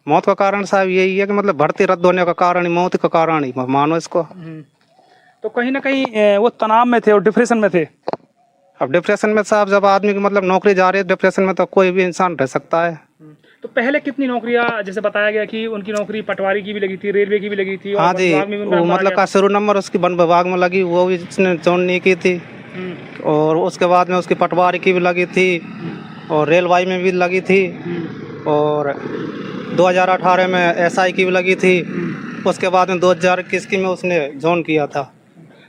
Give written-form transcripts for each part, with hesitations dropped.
मौत का कारण साहब यही है कि मतलब भर्ती रद्द होने का कारण ही मौत का कारण ही मानो इसको। तो कहीं ना कहीं वो तनाव में थे और डिप्रेशन में थे। अब डिप्रेशन में साहब जब आदमी की मतलब नौकरी जा रही है डिप्रेशन में तो कोई भी इंसान रह सकता है। तो पहले कितनी नौकरियां, जैसे बताया गया कि उनकी नौकरी पटवारी की भी लगी थी, रेलवे की भी लगी थी, और हाँ वन जी, विभाग में भी उनका वो नंबर आ मतलब गया का शुरू नंबर उसकी वन विभाग में लगी, वो भी उसने जॉइन नहीं की थी। और उसके बाद में उसकी पटवारी की भी लगी थी और रेलवाई में भी लगी थी। और 2018 में एसआई की भी लगी थी। उसके बाद में 2021 की में उसने जॉइन किया था।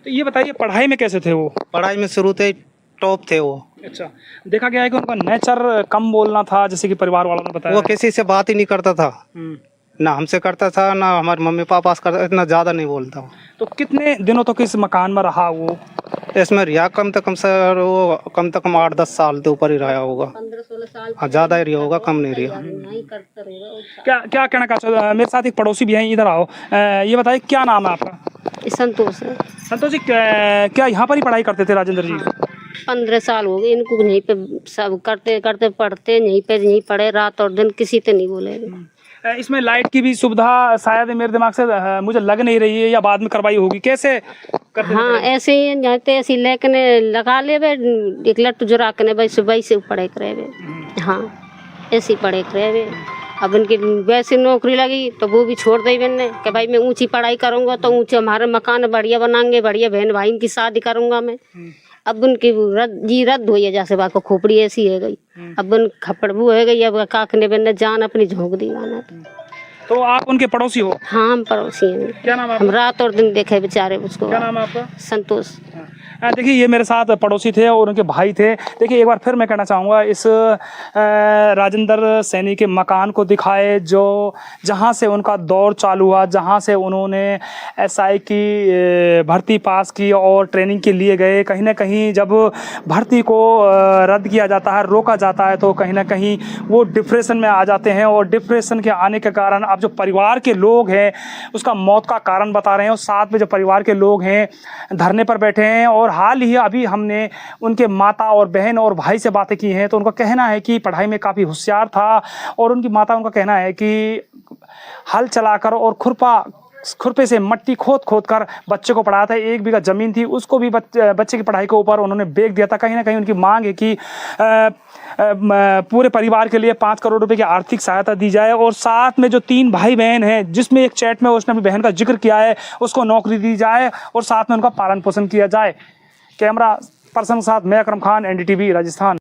तो ये बताइए पढ़ाई में कैसे थे वो? पढ़ाई में शुरू से ही टॉप थे वो। अच्छा, देखा गया है कि उनका नेचर कम बोलना था, जैसे कि परिवार वालों ने बताया। वो किसी से बात ही नहीं करता था, ना हमसे करता था ना हमारे मम्मी पापा से करता, इतना ज़्यादा नहीं बोलता वो। तो कितने दिनों तक इस मकान में रहा वो? इसमें रिहा कम से कम सर वो कम से कम 8-10 साल के ऊपर ही रहा होगा। 15-16 साल हाँ, ज़्यादा ही रिहा होगा, कम नहीं रिहा। नहीं करता रहेगा। क्या क्या कहना चाहते हो? मेरे साथ एक पड़ोसी भी हैं, इधर आओ। ये बताइए क्या नाम है आपका? संतोष है। संतोष जी, क्या यहाँ पर ही पढ़ाई करते थे राजेंद्र जी? 15 साल हो गए इनको यहीं पे सब करते करते पढ़ते यहीं पे यहीं पढ़े रात और दिन, किसी से नहीं बोले। इसमें लाइट की भी सुविधा शायद मेरे दिमाग से मुझे लग नहीं रही है, या बाद में करवाई होगी, कैसे करते थे? हाँ ऐसे ही जाते ऐसे लेकने लगा ले बे, एक लट्टू जुरा के भाई सुबह से पढ़े करे बे। हाँ ऐसे ही पढ़े करे बे। अब इनकी वैसे नौकरी लगी तो वो भी छोड़ दी मैंने कि भाई मैं ऊंची पढ़ाई करूँगा तो ऊंचे हमारे मकान बढ़िया बनाएंगे, बढ़िया बहन भाई इनकी शादी करूँगा मैं। अब उनकी रद्द हुई है, जैसे बात को खोपड़ी ऐसी है गई। अब उन खपड़बू है गई, अब काकने बने जान अपनी झोंक दी गाना। तो आप उनके पड़ोसी हो? हाँ हम पड़ोसी हैं। क्या नाम है हम रात और दिन देखे बेचारे उसको। क्या नाम है आपका? संतोष। देखिए ये मेरे साथ पड़ोसी थे और उनके भाई थे। देखिए एक बार फिर मैं कहना चाहूँगा, इस राजेंद्र सैनी के मकान को दिखाए जो जहाँ से उनका दौर चालू हुआ, जहाँ से उन्होंने एसआई की भर्ती पास की और ट्रेनिंग के लिए गए। कहीं ना कहीं जब भर्ती को रद्द किया जाता है, रोका जाता है, तो कहीं ना कहीं वो डिप्रेशन में आ जाते हैं। और डिप्रेशन के आने के कारण अब जो परिवार के लोग हैं उसका मौत का कारण बता रहे हैं, और साथ में जो परिवार के लोग हैं धरने पर बैठे हैं। और हाल ही अभी हमने उनके माता और बहन और भाई से बातें की हैं, तो उनका कहना है कि पढ़ाई में काफ़ी होशियार था। और उनकी माता उनका कहना है कि हल चलाकर और खुरपे से मट्टी खोद कर बच्चे को पढ़ाया था। 1 बीघा ज़मीन थी, उसको भी बच्चे की पढ़ाई के ऊपर उन्होंने बेच दिया था। कहीं ना कहीं उनकी मांग है कि पूरे परिवार के लिए 5 करोड़ रुपए की आर्थिक सहायता दी जाए, और साथ में जो 3 भाई बहन हैं, जिसमें एक चैट में उसने अपनी बहन का जिक्र किया है, उसको नौकरी दी जाए और साथ में उनका पालन पोषण किया जाए। कैमरा पर्सन के साथ मैं अकरम खान, NDTV राजस्थान।